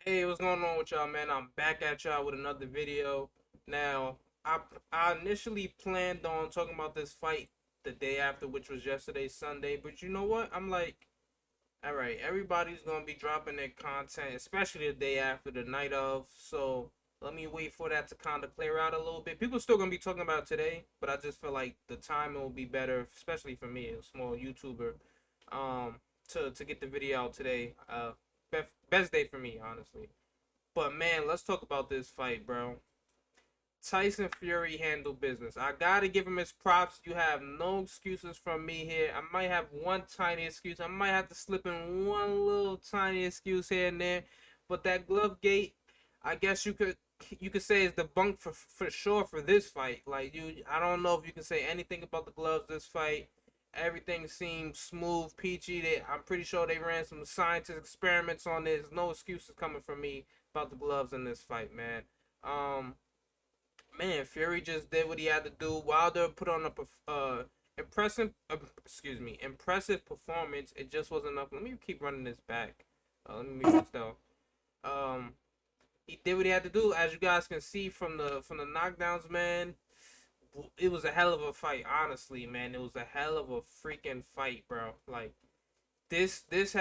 Hey, what's going on with y'all, man? I'm back at y'all with another video. Now, I initially planned on talking about this fight the day after, which was yesterday, Sunday. But you know what? I'm like, all right, everybody's gonna be dropping their content, especially the day after, the night of. So let me wait for that to kind of clear out a little bit. People still gonna be talking about it today, but I just feel like the timing will be better, especially for me, a small YouTuber, um, to get the video out today. Best day for me, honestly. But man, let's talk about this fight, bro. Tyson Fury handled business. I gotta give him his props. You have no excuses from me here. I might have one tiny excuse. I might have to slip in one little tiny excuse here and there. But that Glovegate, I guess you could say is debunked for sure for this fight. Like I don't know if you can say anything about the gloves this fight. Everything seems smooth, peachy. I'm pretty sure they ran some scientific experiments on this. No excuses coming from me about the gloves in this fight, man. Um, Fury just did what he had to do. Wilder put on a impressive performance. It just wasn't enough. Let me keep running this back. Let me mute this though. Um, he did what he had to do. As you guys can see from the knockdowns, man, it was a hell of a fight. Honestly, man, it was a hell of a freaking fight, bro. Like this is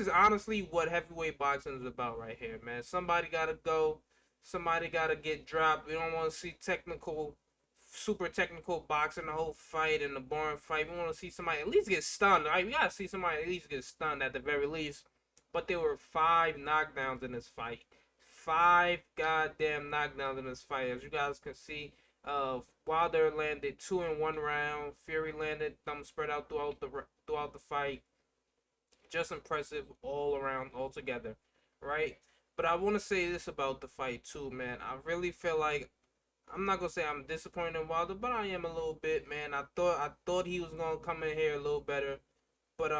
honestly what heavyweight boxing is about right here, man. Somebody gotta go, somebody gotta get dropped. We don't want to see super technical boxing the whole fight and the boring fight. We want to see somebody at least get stunned. Right? We gotta see somebody at least get stunned at the very least. But there were 5 knockdowns in this fight. 5 goddamn knockdowns in this fight, as you guys can see. Wilder landed two in one round. Fury landed thumb spread out throughout the fight. Just impressive all around, altogether, right? But I want to say this about the fight too, man. I really feel like I'm not gonna say I'm disappointed in Wilder, but I am a little bit, man. I thought he was gonna come in here a little better, but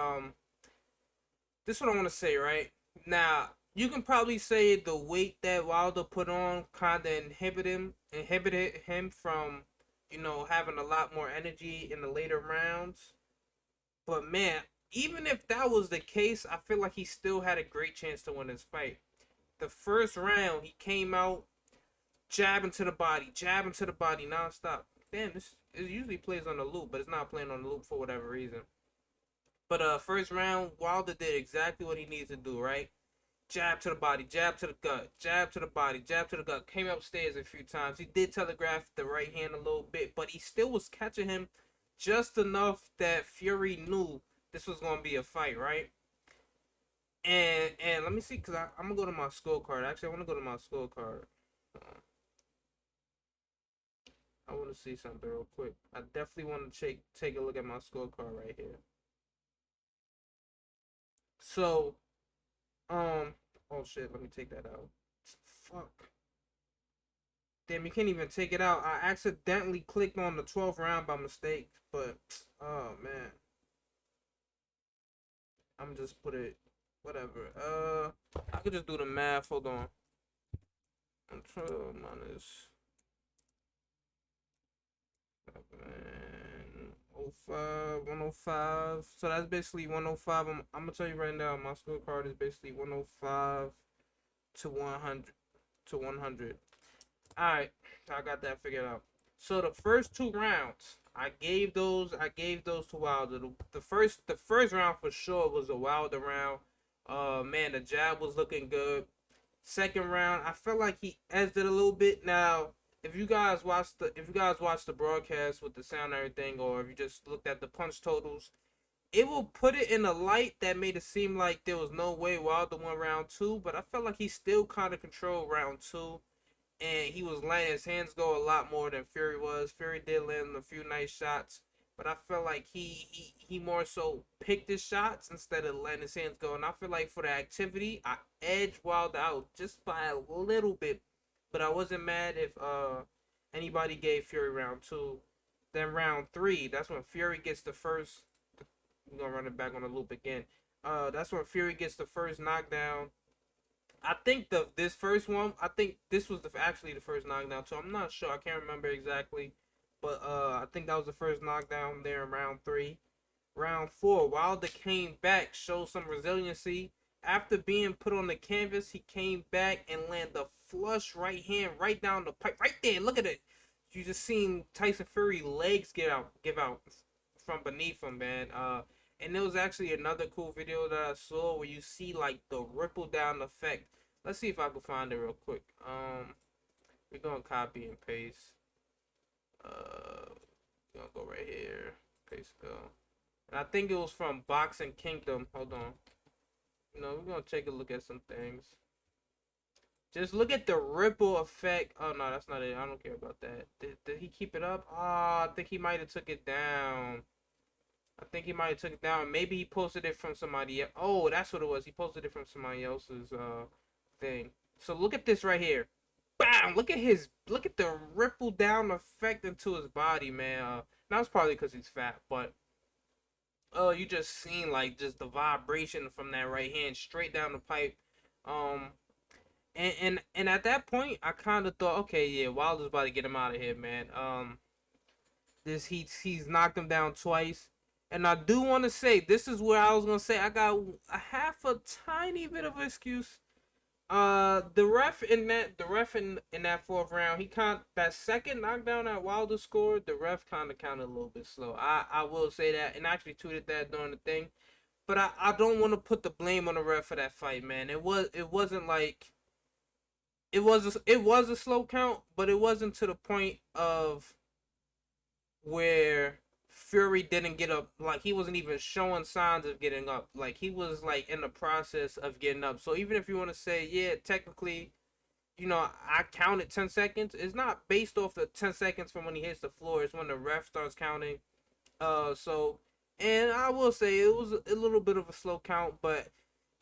this is what I want to say, right? Now you can probably say the weight that Wilder put on kind of inhibited him from, having a lot more energy in the later rounds. But man, even if that was the case, I feel like he still had a great chance to win this fight. The first round, he came out jabbing to the body nonstop. Damn, this it usually plays on the loop, but it's not playing on the loop for whatever reason. But first round, Wilder did exactly what he needs to do, right? Jab to the body, jab to the gut, jab to the body, jab to the gut. Came upstairs a few times. He did telegraph the right hand a little bit, but he still was catching him just enough that Fury knew this was gonna be a fight, right? And let me see, cause I'm gonna go to my scorecard. Actually, I want to go to my scorecard. I want to see something real quick. I definitely want to take a look at my scorecard right here. So, oh shit, let me take that out. Fuck. Damn, you can't even take it out. I accidentally clicked on the 12th round by mistake, but oh man, I'm just put it whatever. I could just do the math. Hold on. 12 minus 05, 105. So that's basically 105. I'm gonna tell you right now, my scorecard is basically 105 to 100 to 100. All right, I got that figured out. So the first 2 rounds, I gave those to Wilder. The first round for sure was a Wilder round. Man, the jab was looking good. Second round, I felt like he edged it a little bit. Now, if you guys watched the broadcast with the sound and everything, or if you just looked at the punch totals, it will put it in a light that made it seem like there was no way Wilder won round two. But I felt like he still kind of controlled round two, and he was letting his hands go a lot more than Fury was. Fury did land a few nice shots, but I felt like he more so picked his shots instead of letting his hands go. And I feel like for the activity, I edged Wilder out just by a little bit, but I wasn't mad if anybody gave Fury round two. Then round three, that's when Fury gets the first. We're gonna run it back on the loop again. That's when Fury gets the first knockdown. I think this first one, I think this was actually the first knockdown too. I'm not sure. I can't remember exactly, but I think that was the first knockdown there in round three. Round four, Wilder came back, showed some resiliency. After being put on the canvas, he came back and landed a flush right hand right down the pipe. Right there, look at it. You just seen Tyson Fury legs give out from beneath him, man. And there was actually another cool video that I saw where you see like the ripple down effect. Let's see if I can find it real quick. We're gonna copy and paste. We're gonna go right here. Paste go. And I think it was from Boxing Kingdom. Hold on. We're gonna take a look at some things. Just look at the ripple effect. Oh no, that's not it. I don't care about that. Did he keep it up? Oh, I think he might have took it down. I think he might have took it down. Maybe he posted it from somebody else. Oh, that's what it was. He posted it from somebody else's thing. So look at this right here. Bam! Look at the ripple down effect into his body, man. Now it's probably because he's fat, but you just seen like just the vibration from that right hand straight down the pipe. Um, and at that point, I kind of thought, okay, yeah, Wilder's about to get him out of here, man. He's knocked him down twice, and I do want to say this is where I was gonna say I got a half a tiny bit of an excuse. The ref in that fourth round, he that second knockdown that Wilder scored, the ref kind of counted a little bit slow. I will say that, and I actually tweeted that during the thing. But I don't want to put the blame on the ref for that fight, man. It wasn't like it was a slow count, but it wasn't to the point of where Fury didn't get up. Like he wasn't even showing signs of getting up. Like he was like in the process of getting up. So even if you want to say, yeah, technically, I counted 10 seconds. It's not based off the 10 seconds from when he hits the floor. It's when the ref starts counting. So, and I will say it was a little bit of a slow count, but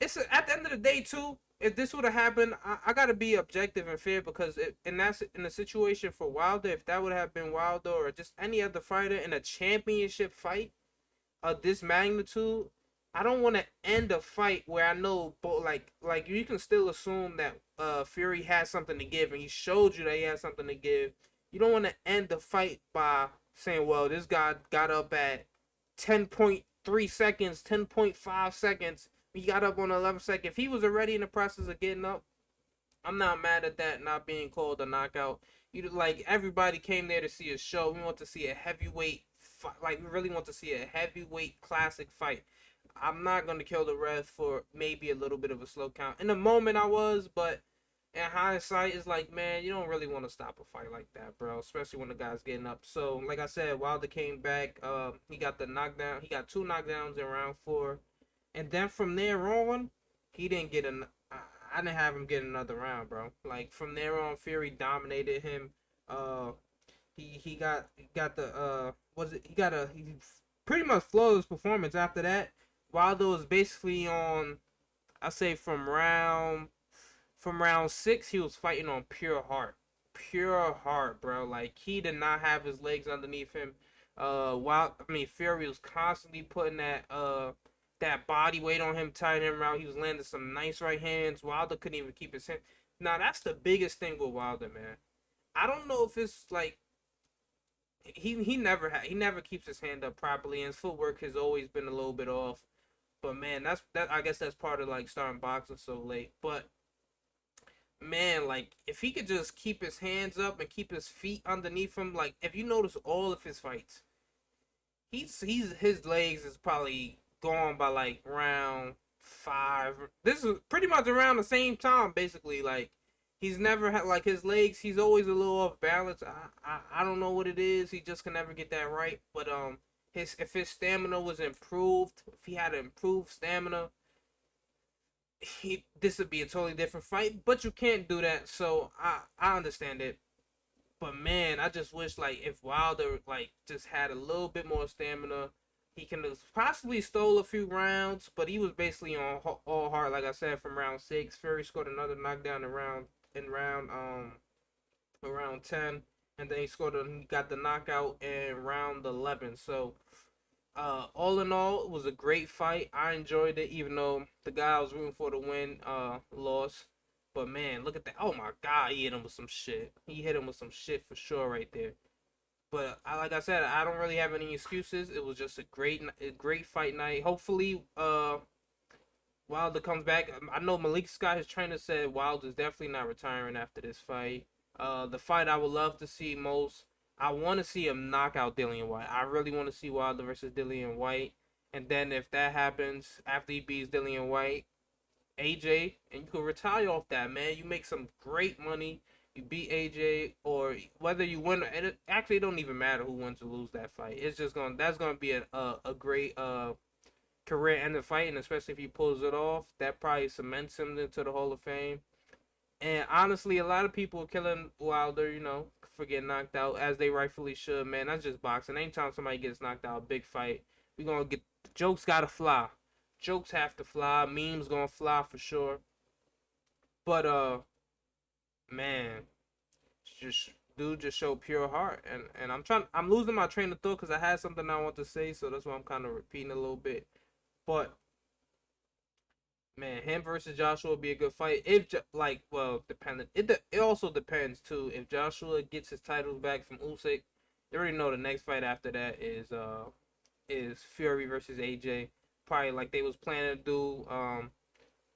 at the end of the day too. If this would have happened, I gotta be objective and fair because that's in a situation for Wilder. If that would have been Wilder or just any other fighter in a championship fight of this magnitude, I don't want to end a fight where I know, like you can still assume that Fury has something to give, and he showed you that he has something to give. You don't want to end the fight by saying, "Well, this guy got up at 10.3 seconds, 10.5 seconds." He got up on 11 seconds. If he was already in the process of getting up, I'm not mad at that not being called a knockout. Like everybody came there to see a show. We want to see a heavyweight fight. Like we really want to see a heavyweight classic fight. I'm not gonna kill the ref for maybe a little bit of a slow count. In the moment I was, but in hindsight, it's like, man, you don't really want to stop a fight like that, bro. Especially when the guy's getting up. So, like I said, Wilder came back. He got the knockdown. He got 2 knockdowns in round 4. And then from there on, he didn't get an. I didn't have him get another round, bro. Like from there on, Fury dominated him. Uh, he got the he pretty much flawless performance after that. Wilder was basically on. I say from round 6, he was fighting on pure heart, bro. Like he did not have his legs underneath him. Fury was constantly putting that body weight on him, tiring him out. He was landing some nice right hands. Wilder couldn't even keep his hand. Now that's the biggest thing with Wilder, man. I don't know if it's like he never keeps his hand up properly, and his footwork has always been a little bit off. But man, I guess that's part of like starting boxing so late. But man, like if he could just keep his hands up and keep his feet underneath him, like if you notice all of his fights, his legs is probably gone by like round 5. This is pretty much around the same time, basically. Like he's never had like his legs. He's always a little off balance. I don't know what it is. He just can never get that right. But if his stamina was improved, if he had improved stamina, this would be a totally different fight. But you can't do that. So I understand it. But man, I just wish like if Wilder like just had a little bit more stamina, he can have possibly stole a few rounds. But he was basically on all heart, like I said, from round 6. Fury scored another knockdown around 10, and then he got the knockout in round 11. So all in all, it was a great fight. I enjoyed it, even though the guy I was rooting for to win lost. But man, look at that! Oh my God, he hit him with some shit. He hit him with some shit for sure right there. But like I said, I don't really have any excuses. It was just a great fight night. Hopefully, Wilder comes back. I know Malik Scott, his trainer, said Wilder's definitely not retiring after this fight. The fight I would love to see most, I want to see him knock out Dillian White. I really want to see Wilder versus Dillian White. And then if that happens, after he beats Dillian White, AJ, and you can retire off that, man. You make some great money. You beat AJ, or whether you win, and it actually don't even matter who wins or lose that fight. It's just that's gonna be a great career ending fight, and especially if he pulls it off, that probably cements him into the Hall of Fame. And honestly, a lot of people are killing Wilder, for getting knocked out, as they rightfully should, man. That's just boxing. Anytime somebody gets knocked out, big fight, we gonna get jokes gotta fly. Jokes have to fly. Memes gonna fly for sure. But man, just dude just showed pure heart, and I'm losing my train of thought because I had something I want to say, so that's why I'm kind of repeating a little bit. But man, him versus Joshua would be a good fight. If well, dependent. It also depends too. If Joshua gets his titles back from Usyk, you already know the next fight after that is Fury versus AJ. Probably like they was planning to do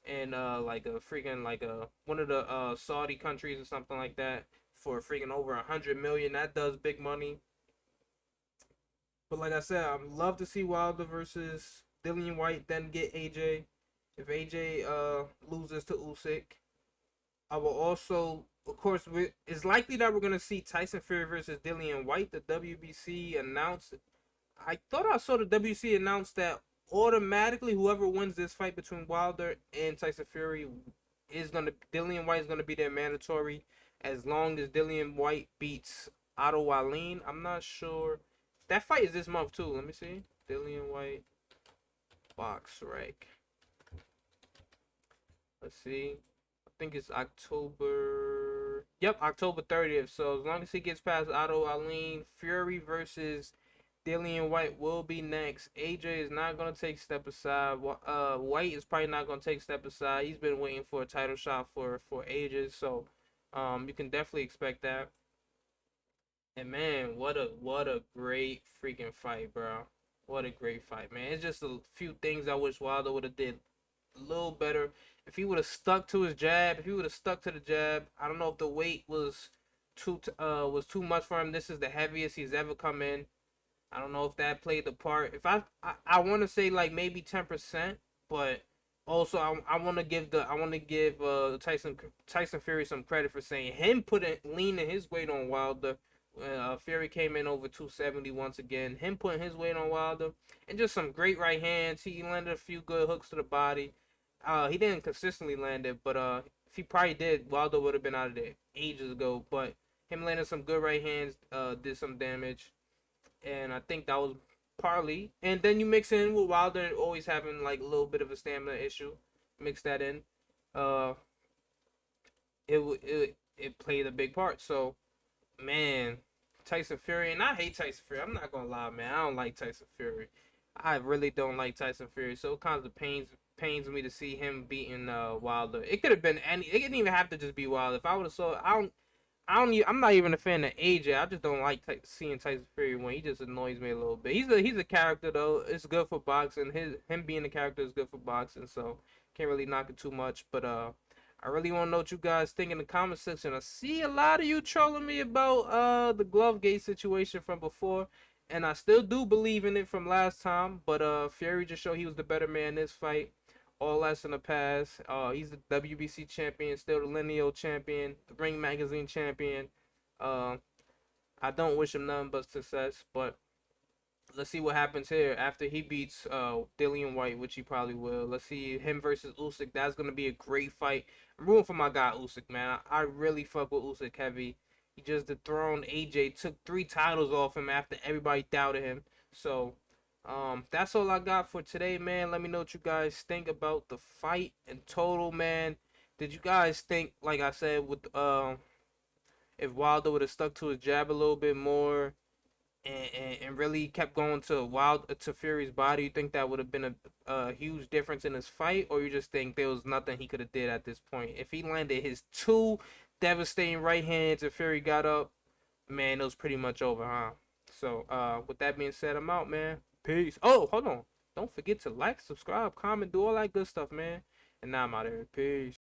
in like a freaking like a one of the Saudi countries or something like that for freaking over 100 million. That does big money. But like I said, I'd love to see Wilder versus Dillian White, then get AJ. If AJ loses to Usyk, I will also, of course, it's likely that we're gonna see Tyson Fury versus Dillian White. The WBC announced. I thought I saw the WBC announce that automatically whoever wins this fight between Wilder and Tyson Fury Dillian White is gonna be their mandatory as long as Dillian White beats Otto Wallin. I'm not sure. That fight is this month too. Let me see. Dillian White box rank. Let's see. I think it's October. Yep, October 30th. So as long as he gets past Otto Wallin, Fury versus Dillian White will be next. AJ is not gonna take step aside. White is probably not gonna take step aside. He's been waiting for a title shot for ages. So, you can definitely expect that. And man, what a great freaking fight, bro. What a great fight, man. It's just a few things I wish Wilder would have did a little better. If he would have stuck to his jab, if he would have stuck to the jab, I don't know if the weight was too much for him. This is the heaviest he's ever come in. I don't know if that played the part. If I want to say like maybe 10%, but also I want to give Tyson Fury some credit for saying him leaning his weight on Wilder. Fury came in over 270 once again. Him putting his weight on Wilder and just some great right hands. He landed a few good hooks to the body. He didn't consistently land it, but if he probably did, Wilder would have been out of there ages ago. But him landing some good right hands did some damage, and I think that was partly. And then you mix in with Wilder always having like a little bit of a stamina issue. Mix that in. Uh, it played a big part. So, man, Tyson Fury, and I hate Tyson Fury. I'm not gonna lie, man. I don't like Tyson Fury. I really don't like Tyson Fury. So it kind of pains me to see him beating Wilder. It could have been any. It didn't even have to just be Wilder. If I would have saw, I'm not even a fan of AJ. I just don't like seeing Tyson Fury win. He just annoys me a little bit. He's a character though. It's good for boxing. Him being a character is good for boxing. So can't really knock it too much. But I really want to know what you guys think in the comment section. I see a lot of you trolling me about the Glovegate situation from before, and I still do believe in it from last time. But Fury just showed he was the better man in this fight. All that's in the past. He's the WBC champion, still the lineal champion, the Ring Magazine champion. I don't wish him nothing but success, but let's see what happens here after he beats Dillian White, which he probably will. Let's see him versus Usyk. That's gonna be a great fight. I'm rooting for my guy Usyk, man. I really fuck with Usyk heavy. He just dethroned AJ, took 3 titles off him after everybody doubted him. So, that's all I got for today, man. Let me know what you guys think about the fight in total, man. Did you guys think, like I said, with if Wilder would have stuck to his jab a little bit more and really kept going to Fury's body, you think that would have been a huge difference in his fight, or you just think there was nothing he could have did at this point? If he landed his 2 devastating right hands and Fury got up, man, it was pretty much over, huh? So, with that being said, I'm out, man. Peace. Oh, hold on. Don't forget to like, subscribe, comment, do all that good stuff, man. And now I'm out of here. Peace.